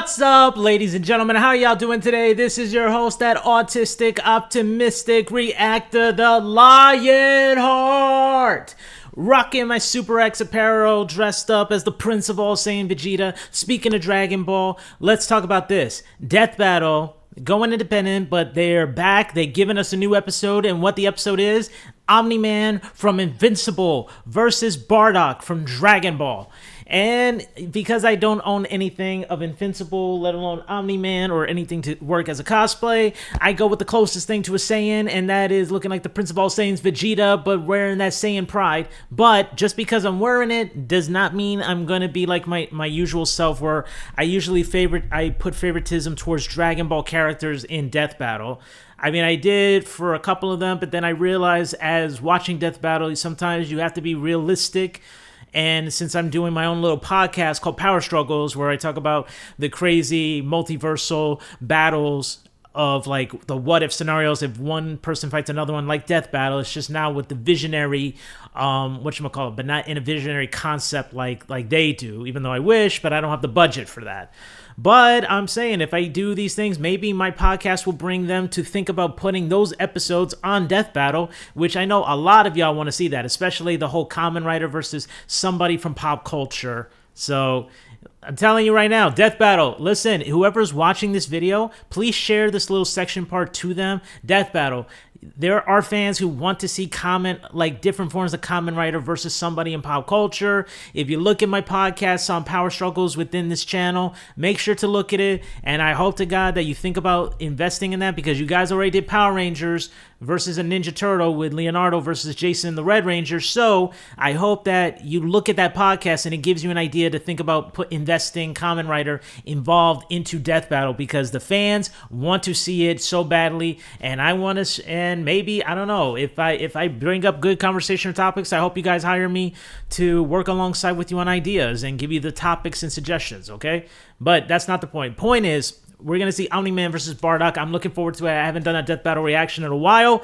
What's up, ladies and gentlemen? How y'all doing today? This is your host, that autistic, optimistic reactor, the Lionheart. Rocking my Super X apparel, dressed up as the Prince of All Saiyan Vegeta. Speaking of Dragon Ball, let's talk about this. Death Battle, going independent, but they're back. They've given us a new episode, and what the episode is, Omni-Man from Invincible versus Bardock from Dragon Ball. And because I don't own anything of Invincible, let alone Omni-Man or anything to work as a cosplay, I go with the closest thing to a Saiyan, and that is looking like the Prince of All Saiyans Vegeta, but wearing that Saiyan pride. But just because I'm wearing it does not mean I'm going to be like my usual self, where I usually put favoritism towards Dragon Ball characters in Death Battle. I mean, I did for a couple of them, but then I realized as watching Death Battle, sometimes you have to be realistic. And since I'm doing my own little podcast called Power Struggles, where I talk about the crazy multiversal battles of like the what if scenarios if one person fights another one, like Death Battle, it's just now with the visionary, whatchamacallit, but not in a visionary concept like they do, even though I wish, but I don't have the budget for that. But I'm saying if I do these things, maybe my podcast will bring them to think about putting those episodes on Death Battle, which I know a lot of y'all want to see that, especially the whole Kamen Rider versus somebody from pop culture. So I'm telling you right now, Death Battle, listen, whoever's watching this video, please share this little section part to them. Death Battle. There are fans who want to see different forms of Kamen Rider versus somebody in pop culture. If you look at my podcasts on Power Struggles within this channel, make sure to look at it. And I hope to God that you think about investing in that, because you guys already did Power Rangers versus a Ninja Turtle with Leonardo versus Jason the Red Ranger. So I hope that you look at that podcast and it gives you an idea to think about investing Kamen Rider involved into Death Battle, because the fans want to see it so badly, and I want to. And maybe, I don't know, if I bring up good conversation topics, I hope you guys hire me to work alongside with you on ideas and give you the topics and suggestions, okay? But that's not the point. Point is, we're going to see Omni-Man versus Bardock. I'm looking forward to it. I haven't done a Death Battle reaction in a while.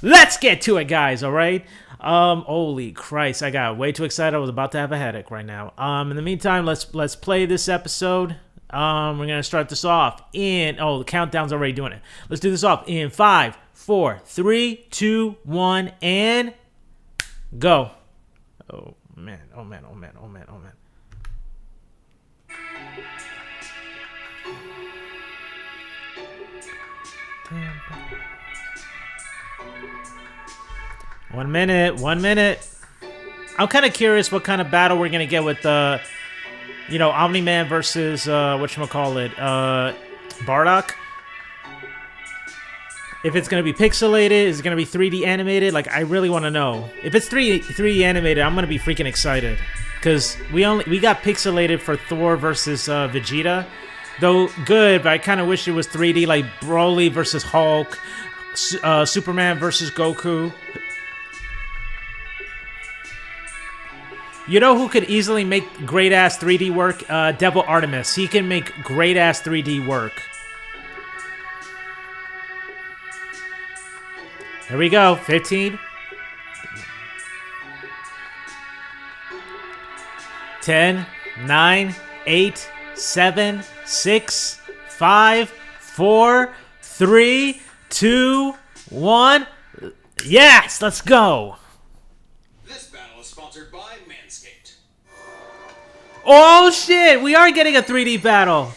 Let's get to it, guys, all right? Holy Christ, I got way too excited. I was about to have a headache right now. In the meantime, let's play this episode. We're going to start this off in... Oh, the countdown's already doing it. Let's do this off in 5, 4, 3, 2, 1, and go. Oh, man. Oh, man. Oh, man. Oh, man. Oh, man. Damn. 1 minute. 1 minute. I'm kind of curious what kind of battle we're going to get with the... Omni-Man versus, whatchamacallit, Bardock. If it's going to be pixelated, is it going to be 3D animated? Like, I really want to know. If it's 3D animated, I'm going to be freaking excited. Because we got pixelated for Thor versus Vegeta. Though good, but I kind of wish it was 3D, like Broly versus Hulk, Superman versus Goku. You know who could easily make great-ass 3D work? Devil Artemis. He can make great-ass 3D work. Here we go. 15. 10, 9, 8, 7, 6, 5, 4, 3, 2, 1. Yes, let's go. This battle is sponsored by Manscaped. Oh shit, we are getting a 3D battle.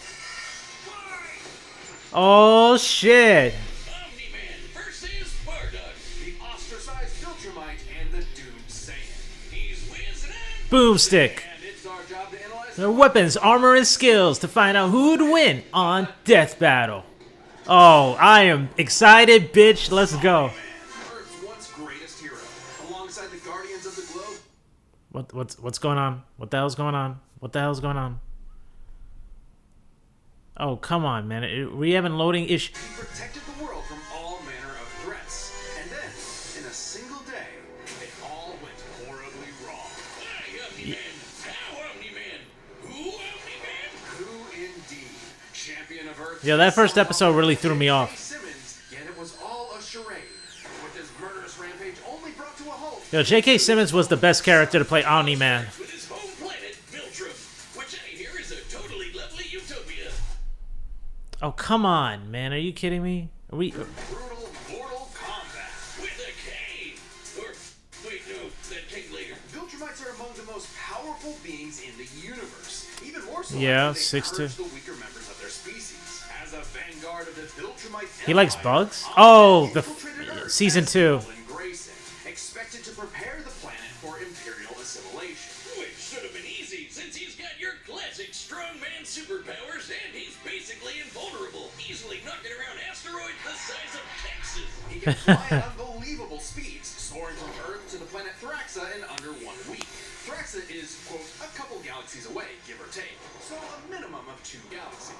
Oh shit. Omni-Man versus Bardock, the ostracized Viltrumite and the doomed Saiyan. He's whizzing and Boomstick. and it's our job to analyze Their weapons, armor, and skills to find out who'd win on Death Battle. Oh, I am excited, bitch. Let's go. Earth's once greatest hero, alongside the Guardians of the Globe. What's going on? What the hell's going on? What the hell's going on? Oh, come on, man. We having loading issue. He protected the world from all manner of threats. And then, in a single day, it all went horribly wrong. Why, Omni-Man? How, Omni-Man? Who, Omni-Man? Who indeed? Champion of Earth. Yeah, that first episode really threw me off. Simmons, yet it was all a charade. With his murderous rampage only brought to a halt. Yo, J.K. Simmons was the best character to play Omni-Man. With his home planet, Viltrum, which I hear is a totally lovely utopia. Oh, come on, man. Are you kidding me? Are we... Brutal mortal combat with a K. Or wait, no, that came later. Viltrumites are among the most powerful beings in the universe. Even more so Yeah, after they 6'2". purge the weaker members of their species. As a vanguard of the Viltrumite He likes Empire, bugs? Omni-Man Oh, the infiltrated Earth season as 2. Nolan Grayson, expected to prepare the planet for imperial assimilation. Which should have been easy, since he's got your classic strongman superpowers, and he's basically invulnerable, easily knocking around asteroids the size of Texas. He can fly at unbelievable speeds, soaring from Earth to the planet Thraxa in under 1 week. Thraxa is, quote, a couple galaxies away, give or take, so a minimum of 2 galaxies.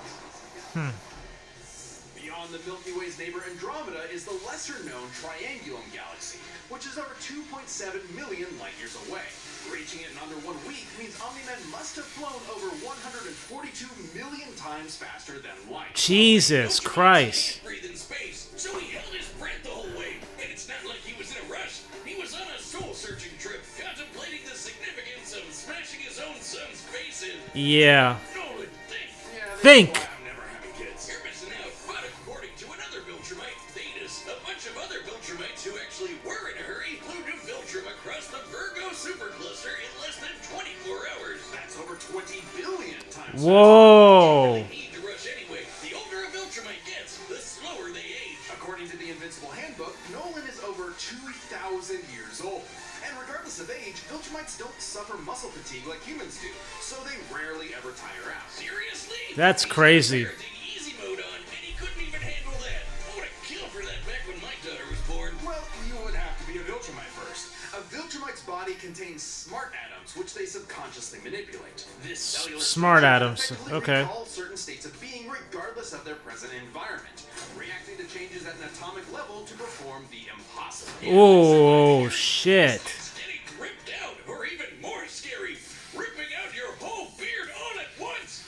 Beyond the Milky Way's neighbor Andromeda is the lesser-known Triangulum Galaxy, which is over 2.7 million light-years away. Reaching it in under 1 week means Omni-Man must have flown over 142 million times faster than light. Jesus Christ. He can't breathe in space, so he held his breath the whole way. And it's not like he was in a rush. He was on a soul-searching trip, contemplating the significance of smashing his own son's face in. Yeah. Nolan, think. Yeah, Think. I'm never having kids. You're missing out. But according to another Viltrumite, Thetis, a bunch of other Viltrumites who actually were in a hurry flew to Viltrum across the Virgo supercluster in less than 24 hours. That's over 20 billion times. Whoa. They need to rush anyway. The older a Viltrumite gets, the slower they age. According to the Invincible handbook, Nolan is over 2,000 years old. And regardless of age, Viltrumites don't suffer muscle fatigue like humans do, so they rarely ever tire out. Seriously? That's crazy. Easy mode on, and he couldn't even handle that. I would have killed for that back when my daughter was born. Well, you would have to be a Viltrumite first. A Viltrumite's body contains smart atoms, which they subconsciously manipulate. This cellular Smart structure atoms, effectively okay. recalls certain states of being regardless of their present environment, reacting to changes at an atomic level to perform the impossible. Oh, shit. Getting ripped out, or even more scary, ripping out your whole beard all at once.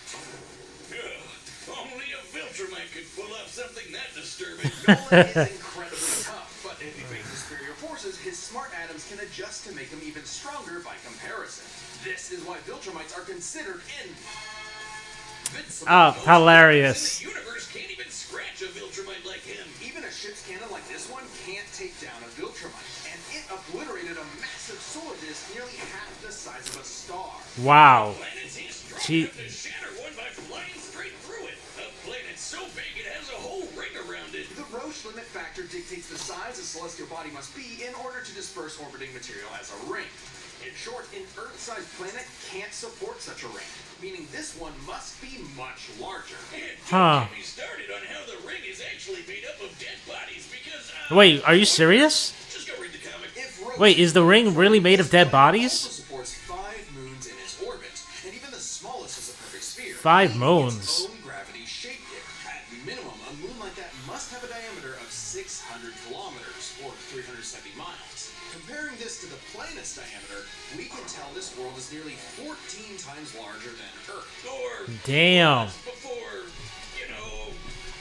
Ugh, only a Viltrumite could pull off something that disturbing. Nolan is incredibly tough, but if he faces superior forces, his smart atoms can adjust to make him even stronger by comparison. This is why Viltrumites are considered invincible. Oh, hilarious. The universe can't even scratch a Viltrumite like him. Even a ship's cannon like this one can't take down a Viltrumite, and it obliterated a massive solar disk nearly half the size of a star. Wow. Planets he's strong Gee. enough to shatter one by flying straight through it. A planet so big it has a whole ring around it. The Roche limit factor dictates the size a celestial body must be in order to disperse orbiting material as a ring. In short, an Earth-sized planet can't support such a ring, meaning this one must be much larger. And don't get me started on how the ring is actually made up of dead bodies because, Wait, are you serious? just go read the comic. If Roche Wait, is the ring really made of dead also bodies? supports 5 moons in its orbit, and even the smallest is a perfect sphere. 5 Its moons. own gravity shaped it. At minimum, a moon like that must have a diameter of 600 kilometers, or 370 miles. Comparing this to the planet's diameter, we can tell this world is nearly 14 times larger than Earth. Or Damn. before,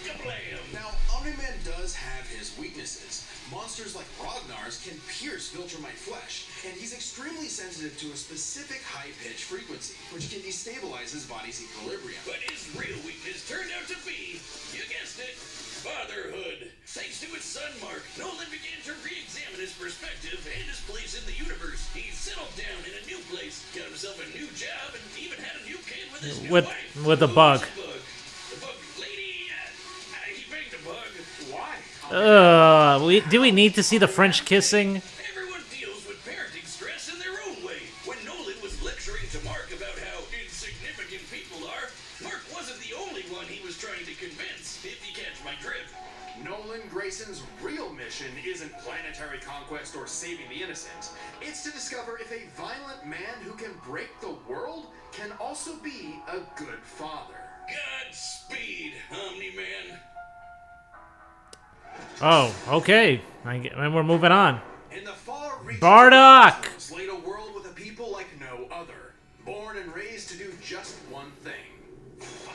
kablam. Now, Omni-Man does have his weaknesses. Monsters like Ragnar's can pierce Viltrumite flesh, and he's extremely sensitive to a specific high-pitched frequency, which can destabilize his body's equilibrium. But his real weakness turned out to be, you guessed it, fatherhood. Thanks to his son Mark, Nolan began to re-examine his perspective and his place in the universe. He settled down in a new place, got himself a new job, and even had a new kid with his new wife. With a bug. The bug lady, he banged a bug. Why? Do we need to see the French kissing? Everyone deals with parenting stress in their own way. When Nolan was lecturing to Mark about how insignificant people are, Mark wasn't the only one he was trying to convince, if you catch my drift. Nolan Grayson's real mission isn't planetary conquest or saving the innocent. It's to discover if a violent man who can break the world can also be a good father. Godspeed, Omni-Man. Oh, okay. And we're moving on. In the far reaches Bardock! of the laid a world with a people like no other, born and raised to do just one thing: fight.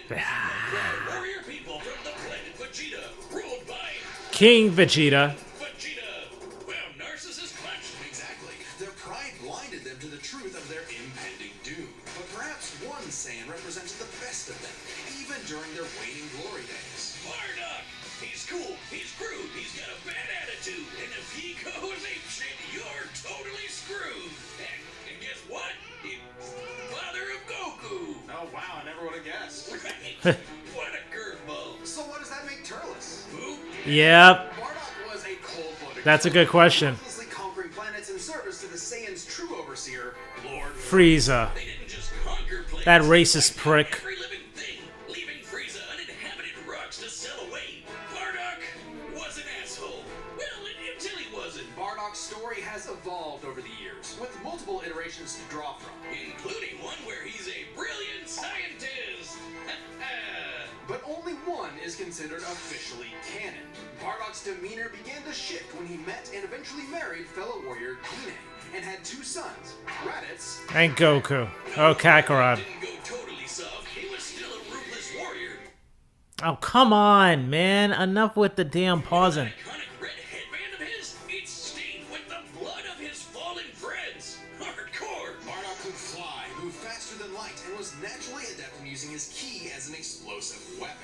The Saiyans, warrior people from the planet Vegeta, ruled by King Vegeta. Vegeta. Well, Narcissus clutch. Exactly. Their pride blinded them them to the truth of their impending doom. But perhaps one Saiyan represented the best of them, even during their waning glory days. Bardock! He's cool, he's crude, he's got a bad attitude, and if he goes apeshit, you're totally screwed. And guess what? He's father of Goku. Oh wow, I never would have guessed. Right? What a curveball. So what does that make Turles? Who? Yep. Bardock was a cold-blooded That's a good question. ruthlessly conquering planets in service to the Saiyan's true overseer, Lord Frieza. They didn't just conquer planets. That racist They prick. every living thing, leaving Frieza uninhabited rocks to sail away. Bardock was an asshole. Well, until he wasn't. Bardock's story has evolved over the years, with multiple iterations to draw from. Including one where he's a brilliant scientist. But only one is considered officially canon. Bardock's demeanor began to shift when he met and eventually married fellow warrior Gine, and had two sons, Raditz. And Goku. Oh, Kakarot. Didn't go totally soft. He was still a ruthless warrior. Oh, come on, man. Enough with the damn pausing. Iconic red headband of his, it's stained with the blood of his fallen friends. Hardcore. Bardock could fly, move faster than light, and was naturally adept in using his ki as an explosive weapon.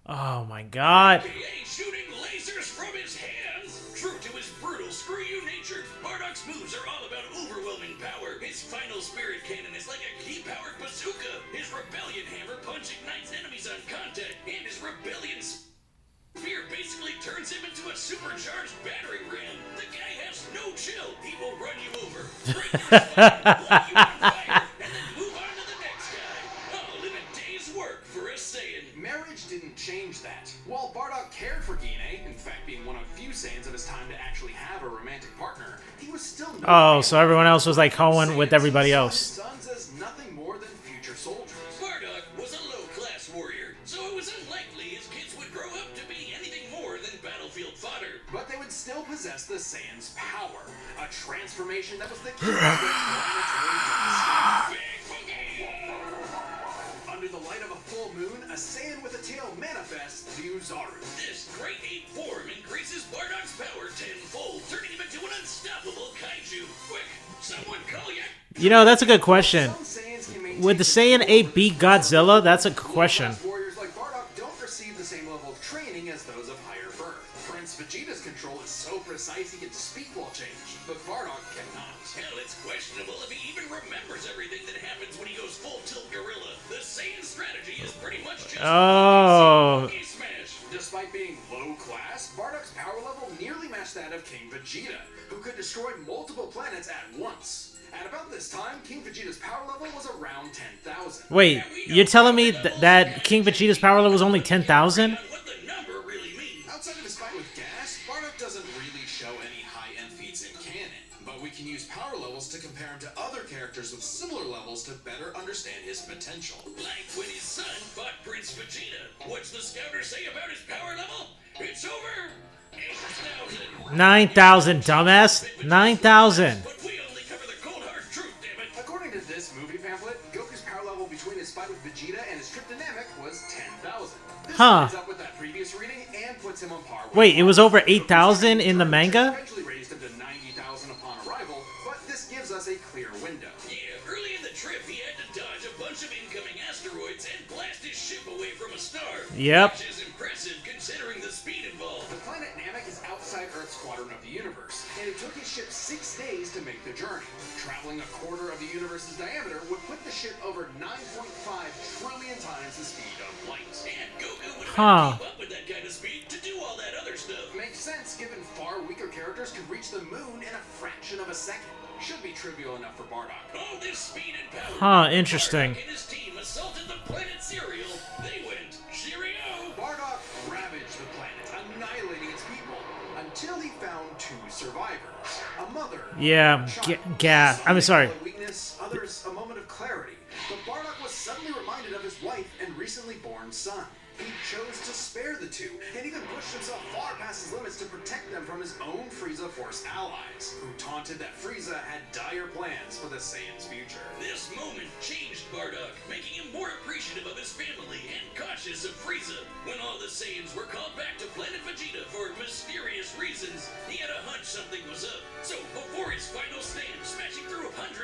Oh my god. AKA shooting lasers from his hands. True to his brutal screw-you nature, Bardock's moves are all about overwhelming power. His final spirit cannon is like a ki-powered bazooka. His rebellion hammer punch ignites enemies on contact, and his rebellion spear basically turns him into a supercharged battering ram. The guy has no chill. He will run you over, break your spine, light you on fire, and then move on to the next guy. All in a day's work for a Saiyan. Marriage didn't change that. While Bardock cared for Gine, in fact being one of few Saiyans of his time to actually have a romantic partner, he was still no Oh, so everyone else was like hoeing with everybody else. Sons as nothing more than future soldiers. Bardock was a low-class warrior, so it was unlikely his kids would grow up to be anything more than battlefield fodder. But they would still possess the Saiyan's power, a transformation that was the key to their planetary destiny. Big Boogie! Under the light of a full moon, a Saiyan with a tail manifests the Uzaru. This great ape form increases Bardock's power tenfold, turning him into an unstoppable kaiju. Quick, someone call ya! You know, that's a good question. Some Saiyans can maintain Would the Saiyan ape beat Godzilla? That's a good question. warriors like Bardock don't receive the same level of training as those of higher birth. Prince Vegeta's control is so precise he can speak while changed, but Bardock cannot. Hell, it's questionable if he even remembers everything that happens when he goes full tilt gorilla. The Saiyan strategy is pretty much just Oh. Monkey smash. Despite being low class, Bardock's power level nearly matched that of King Vegeta, who could destroy multiple planets at once. At about this time, King Vegeta's power level was around 10,000. Wait, you're telling me that King Vegeta's power level was only 10,000? On what the number really means. Outside of his fight with Gas, Bardock doesn't really show any high-end feats in canon, but we can use power levels to compare him to other characters with similar levels to better understand his potential. Like when his son fought Prince Vegeta. What's the scouter say about his power level? It's over 8,000. 9,000, dumbass. 9,000. But we only cover the cold hard truth, damn it. According to this movie pamphlet, Goku's power level between his fight with Vegeta and his trip to Namek was 10,000. This Huh. lines up with that previous reading and puts him on par with Wait, it was over 8,000 in the manga? Eventually raised him to 90,000 upon arrival, but this gives us a clear window. Yeah, early in the trip, he had to dodge a bunch of incoming asteroids and blast his ship away from a star. Yep. Which is impressive considering the speed involved. The planet Namek is outside Earth's quadrant of the universe, and it took his ship 6 days to make the journey. Traveling a quarter of the universe's diameter would put the ship over 9.5 trillion times the speed of light. And Goku would Huh. keep up with that kind of speed to do all that other stuff. Makes sense given far weaker characters could reach the moon in a fraction of a second. Should be trivial enough for Bardock. All this speed and power. Huh, interesting. Bardock and his team assaulted the planet Cereal. They went cheerio. Bardock ravaged the planet, annihilating its people, until he found two survivors. A mother. Yeah, I'm sorry. Some weakness, others a moment of clarity. But Bardock was suddenly reminded of his wife and recently born son. He chose to spare the two, and even pushed himself far past his limits to protect them from his own Frieza Force allies, who taunted that Frieza had dire plans for the Saiyan's future. This moment changed Bardock, making him more appreciative of his family and cautious of Frieza. When all the Saiyans were called back to Planet Vegeta for mysterious reasons, he had a hunch something was up. So before his final stand,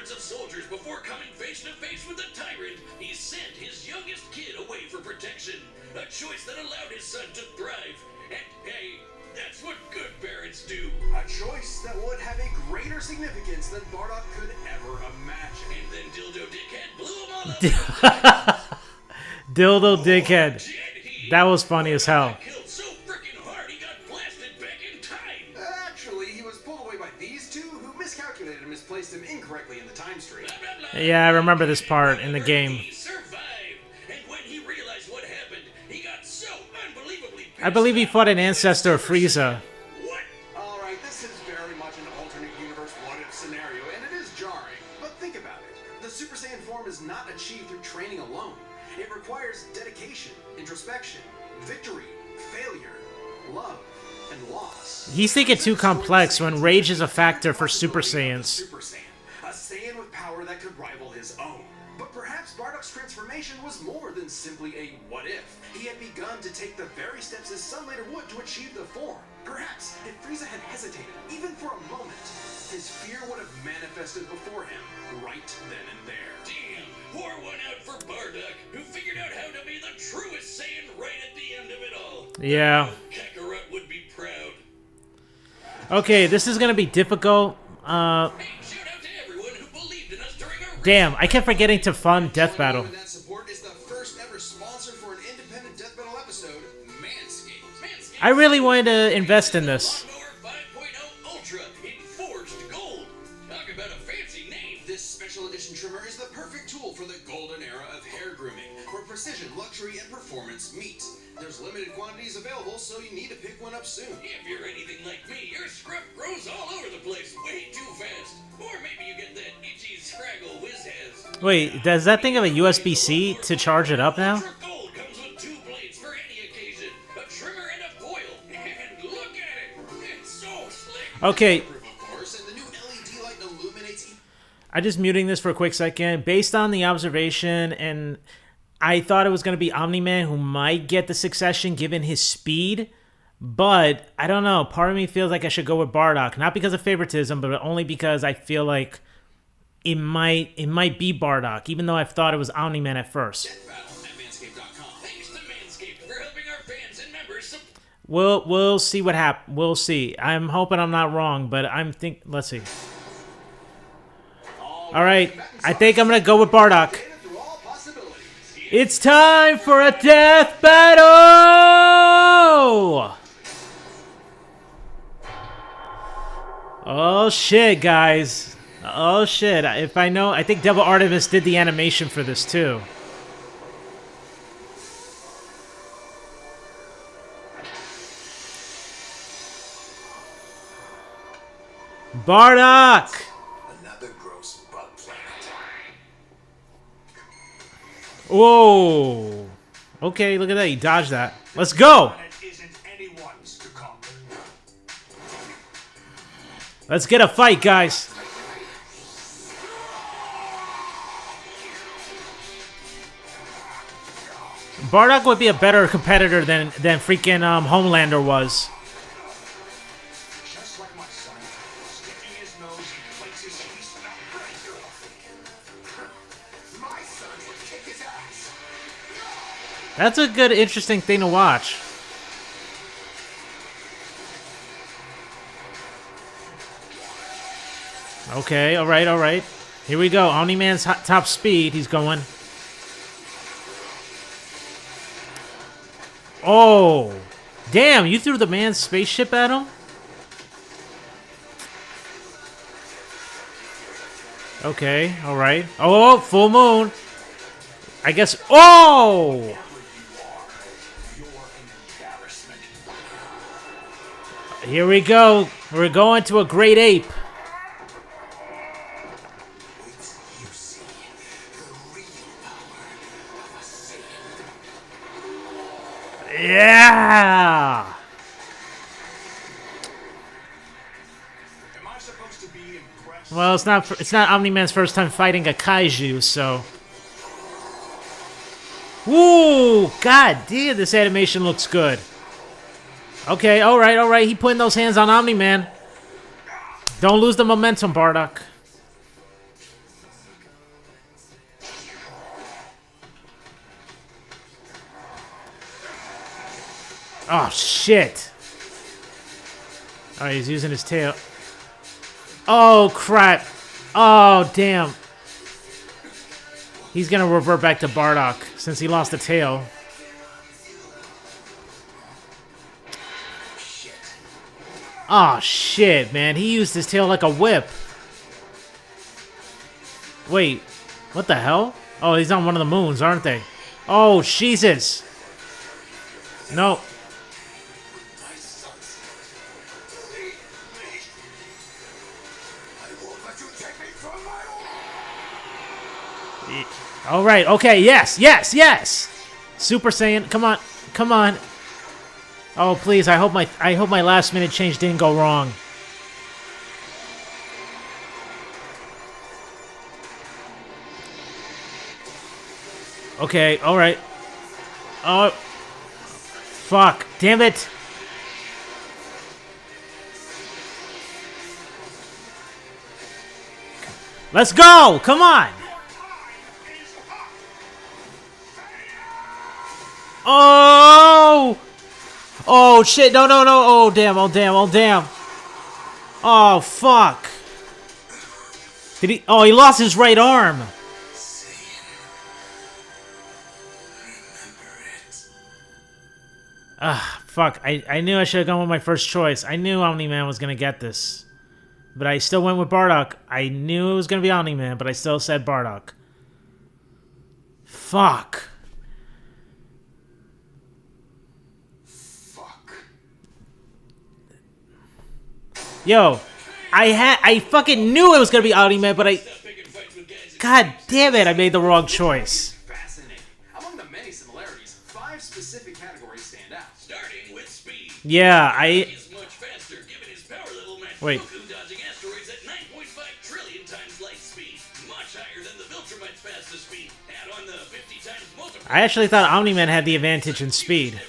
hundreds of soldiers before coming face to face with the tyrant, he sent his youngest kid away for protection. A choice that allowed his son to thrive. And hey, that's what good parents do. A choice that would have a greater significance than Bardock could ever imagine. And then Dildo Dickhead blew them all up. Dildo Dickhead. That was funny as hell. Killed so freaking hard he got blasted back in time. Actually, he was pulled away by these two who miscalculated and misplaced him incorrectly in the time stream. Blah, blah, blah. Yeah, I remember this part in the game. He survived. And when he realized what happened, he got so unbelievably I believe he fought an ancestor of Frieza. What? Alright, this is very much an alternate universe what-if scenario, and it is jarring. But think about it. The Super Saiyan form is not achieved through training alone. It requires dedication, introspection, victory, failure, love, and loss. He's thinking too complex when rage is a factor for Super Saiyans. Super Saiyan, a Saiyan with power that could rival his own. But perhaps Bardock's transformation was more than simply a what-if. He had begun to take the very steps his son later would to achieve the form. Perhaps if Frieza had hesitated, even for a moment, his fear would have manifested before him, right then and there. Damn, pour one out for Bardock, who figured out how to be the truest Saiyan right at the end of it all. Yeah. Kakarot would be proud. Okay, this is gonna be difficult. Hey, shout out to everyone who believed in us during our Damn, I kept forgetting to fund Death Battle. That support is the first ever sponsor for an independent Death Battle episode, Manscaped. Manscaped. I really wanted to invest in this. Lawnmower 5.0 Ultra in forged gold. Talk about a fancy name. This special edition trimmer is the perfect tool for the golden era of hair grooming, where precision, luxury, and performance meet. There's limited quantities available, so you need to pick one up soon. If you're anything like me, your scruff grows all over the place way too fast. Or maybe you get that itchy scraggle Wiz has. Wait, does that thing have a USB-C to charge it up now? Ultra Gold comes with 2 blades for any occasion, a trimmer and a foil. And look at it, it's so slick. Okay, Of course, and the new LED light illuminates. I'm just muting this for a quick second. Based on the observation, and I thought it was going to be Omni-Man who might get the succession given his speed, but I don't know. Part of me feels like I should go with Bardock, not because of favoritism, but only because I feel like it might be Bardock, even though I thought it was Omni-Man at first. Battle at Manscaped.com. Thanks to Manscaped for helping our fans and members. We'll see what happens. We'll see. I'm hoping I'm not wrong, but let's see. All right, I think I'm gonna go with Bardock. Through all possibilities. It's time for a death battle! Oh shit, guys. Oh shit. If I know, I think Devil Artemis did the animation for this too. Bardock! Another gross bug planet. Whoa. Okay, look at that. He dodged that. Let's go! Isn't anyone's to conquer. Let's get a fight, guys. Bardock would be a better competitor than freaking Homelander was. Just like my son, sticking his nose in places he's not ready. My son would kick his ass. That's a good, interesting thing to watch. Okay, all right, all right. Here we go. Omni-Man's top speed. He's going. Oh, damn! You threw the man's spaceship at him. Okay, all right. Oh, full moon. I guess. Oh! Here we go. We're going to a great ape. You see the real power of a Saiyan. Yeah! Am I supposed to be impressed? Well, it's not Omni-Man's first time fighting a kaiju, so. Woo! God damn, this animation looks good. Okay, all right. He putting those hands on Omni-Man. Don't lose the momentum, Bardock. Oh, shit. Oh, he's using his tail. Oh, crap. Oh, damn. He's gonna revert back to Bardock since he lost the tail. Oh, shit, man. He used his tail like a whip. Wait. What the hell? Oh, he's on one of the moons, aren't they? Oh, Jesus. No. All right. Okay. Yes. Yes. Yes. Super Saiyan. Come on. Come on. Oh, please. I hope my last minute change didn't go wrong. Okay. All right. Oh. Fuck. Damn it. Let's go. Come on. Oh! Oh, shit. No, no, no. Oh, damn. Oh, damn. Oh, damn. Oh, fuck. Did he... Oh, he lost his right arm. Ah, fuck. I knew I should have gone with my first choice. I knew Omni-Man was going to get this. But I still went with Bardock. I knew it was going to be Omni-Man, but I still said Bardock. Fuck. Yo, I fucking knew it was gonna be Omni-Man, but God damn it, I made the wrong choice. Fascinating. Among the many similarities, 5 specific categories stand out. Starting with speed. Yeah, He's much faster, given his power level match Wait. Goku dodging asteroids at 9.5 trillion times light speed. Much higher than the Viltrumite's fastest speed. Add on the 50 times multiplier. I actually thought Omni-Man had the advantage in speed.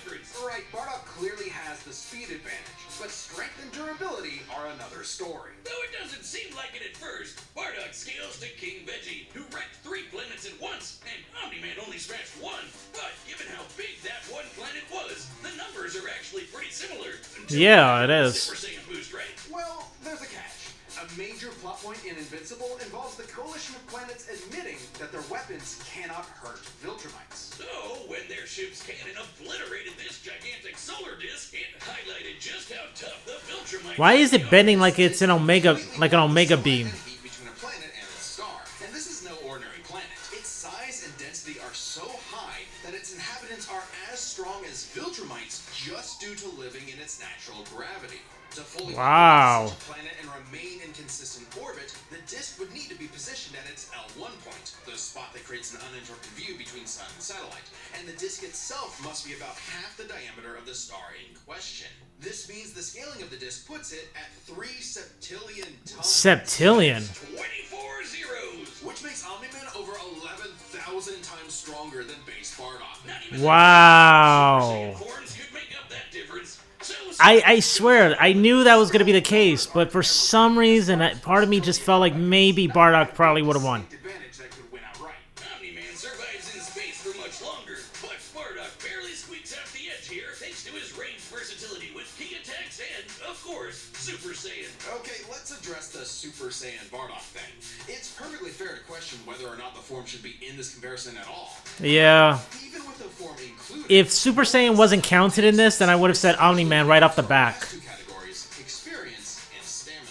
Right, Bardock clearly has the speed advantage, but strength and durability are another story. Though it doesn't seem like it at first, Bardock scales to King Veggie, who wrecked 3 planets at once, and Omni-Man only smashed 1. But given how big that one planet was, the numbers are actually pretty similar. Yeah, it is. Super Saiyan boost, right? Well, there's a catch. A major plot point in Invincible involves the coalition of planets admitting that their weapons cannot hurt Viltrumites. So, when their ship's cannon obliterated this gigantic solar disk, it highlighted just how tough the Viltrumites Why is it bending like it's an Omega, like an Omega beam? Heat between a planet and its star. And this is no ordinary planet. Its size and density are so high that its inhabitants are as strong as Viltrumites just due to living in its natural gravity. To fully Wow. orbit such a planet and remain in consistent orbit, the disk would need to be positioned at its L1 point, the spot that creates an uninterrupted view between sun and satellite. And the disk itself must be about half the diameter of the star in question. This means the scaling of the disk puts it at 3 septillion tons. Septillion. 24 zeros! Which makes Omni-Man over 11,000 times stronger than base Bardock. Not even Wow. Super Saiyan forms could make up that difference. So I swear, I knew that was gonna be the case, but for some reason, part of me just felt like maybe Bardock probably would have won. Advantage that could win outright. Omni-Man survives in space for much longer, but Bardock barely squeaks out the edge here thanks to his range versatility with key attacks and, of course, Super Saiyan. Okay, let's address the Super Saiyan Bardock thing. It's perfectly fair to question whether or not the form should be in this comparison at all. Yeah. Even with the form included, If Super Saiyan wasn't counted in this, then I would have said Omni-Man right off the back. 2 categories, experience and stamina.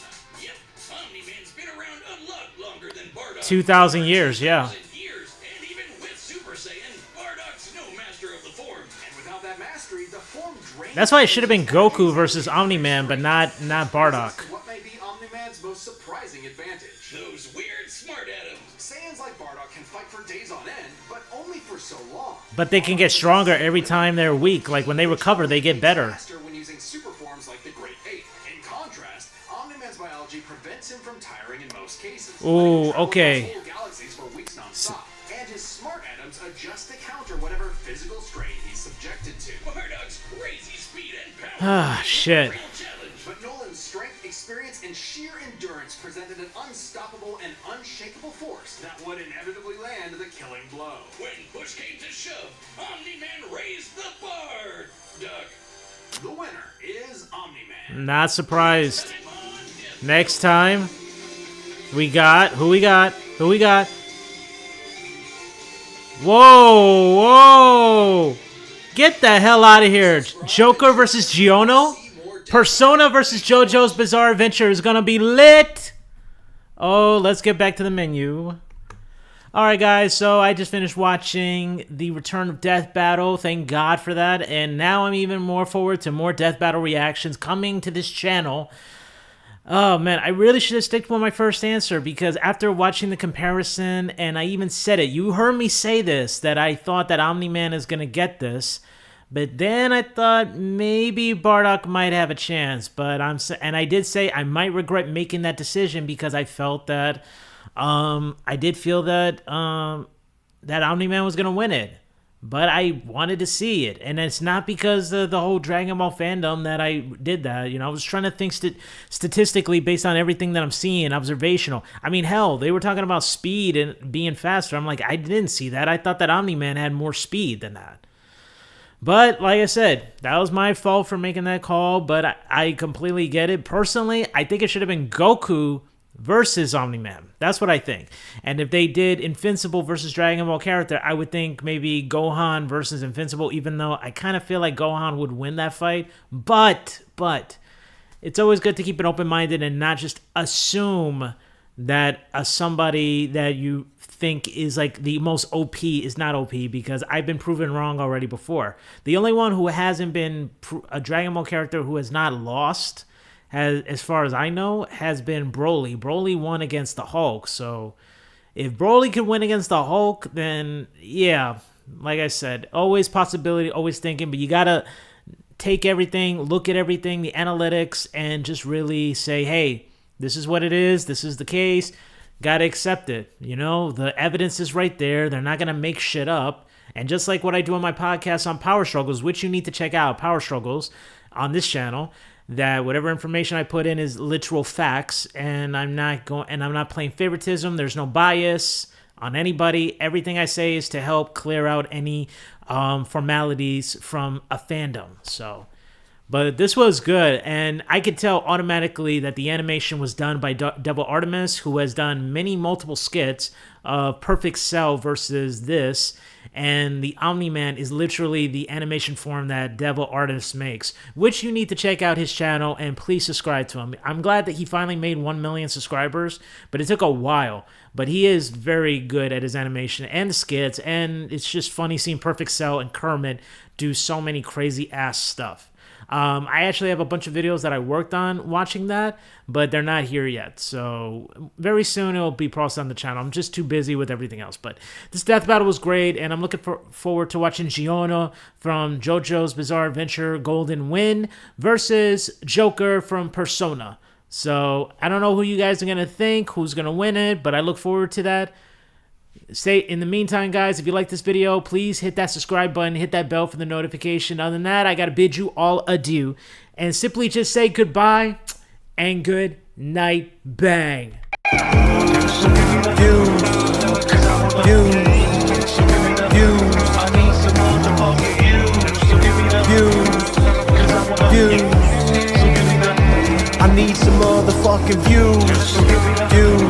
Yep, Omni-Man's been around a lot longer than Bardock. 2,000 years, yeah. Years, and even with Super Saiyan, Bardock's no master of the form. And without that mastery, the form drains. That's why it should have been Goku versus Omni-Man, but not Bardock. What may be Omni-Man's most surprising advantage? Those weird smart atoms. Saiyans like Bardock can fight for days on end, but only for so long. But they can get stronger every time they're weak. Like when they recover, they get better. Faster when using super forms like the Great Ape. In contrast, Omni-Man's biology prevents him from tiring in most cases. Ooh, letting him travel okay. across whole galaxies for weeks non-stop. And his smart atoms adjust to counter whatever physical strain he's subjected to. Bardock's crazy speed and power. Ah, shit. Real challenge. But Nolan's strength, experience, and sheer endurance presented an unstoppable and unshakable force that would inevitably land the killing blow. When push came to shove, Omni-Man raised the bar. Duck. The winner is Omni-Man. Not surprised. Next time, we got... Who we got? Whoa! Whoa! Get the hell out of here. Joker versus Giorno? Persona versus JoJo's Bizarre Adventure is gonna be lit! Oh, let's get back to the menu. Alright guys, so I just finished watching the Return of Death Battle. Thank God for that. And now I'm even more forward to more Death Battle reactions coming to this channel. Oh man, I really should have stuck with my first answer, because after watching the comparison, and I even said it, you heard me say this, that I thought that Omni-Man is going to get this, but then I thought maybe Bardock might have a chance, but I did say I might regret making that decision, because I felt that, I did feel that, that Omni-Man was going to win it. But I wanted to see it, and it's not because of the whole Dragon Ball fandom that I did that. You know, I was trying to think statistically based on everything that I'm seeing, observational. I mean, hell, they were talking about speed and being faster. I'm like, I didn't see that. I thought that Omni-Man had more speed than that. But, like I said, that was my fault for making that call, but I completely get it. Personally, I think it should have been Goku versus Omni-Man. That's what I think. And if they did Invincible versus Dragon Ball character, I would think maybe Gohan versus Invincible, even though I kind of feel like Gohan would win that fight. But it's always good to keep it open-minded and not just assume that somebody that you think is like the most OP is not OP, because I've been proven wrong already before. The only one who hasn't been a Dragon Ball character who has not lost, as far as I know, has been Broly. Broly won against the Hulk, so if Broly could win against the Hulk, then yeah, like I said, always possibility, always thinking, but you gotta take everything, look at everything, the analytics, and just really say, hey, this is what it is, this is the case, gotta accept it. You know, the evidence is right there, they're not gonna make shit up. And just like what I do on my podcast on Power Struggles, which you need to check out, Power Struggles, on this channel, that whatever information I put in is literal facts, and I'm not playing favoritism. There's no bias on anybody. Everything I say is to help clear out any formalities from a fandom. So, but this was good, and I could tell automatically that the animation was done by Devil Artemis, who has done multiple skits of Perfect Cell versus this. And the Omni-Man is literally the animation form that Devil Artemis makes, which you need to check out his channel, and please subscribe to him. I'm glad that he finally made 1 million subscribers, but it took a while. But he is very good at his animation and the skits, and it's just funny seeing Perfect Cell and Kermit do so many crazy ass stuff. I actually have a bunch of videos that I worked on watching that, but they're not here yet. So very soon it'll be posted on the channel. I'm just too busy with everything else. But this death battle was great, and I'm looking forward to watching Giorno from JoJo's Bizarre Adventure Golden Wind versus Joker from Persona. So I don't know who you guys are going to think, who's going to win it, but I look forward to that. In the meantime, guys, if you like this video, please hit that subscribe button, hit that bell for the notification. Other than that, I got to bid you all adieu and simply just say goodbye and good night. Bang. I need some motherfucking views.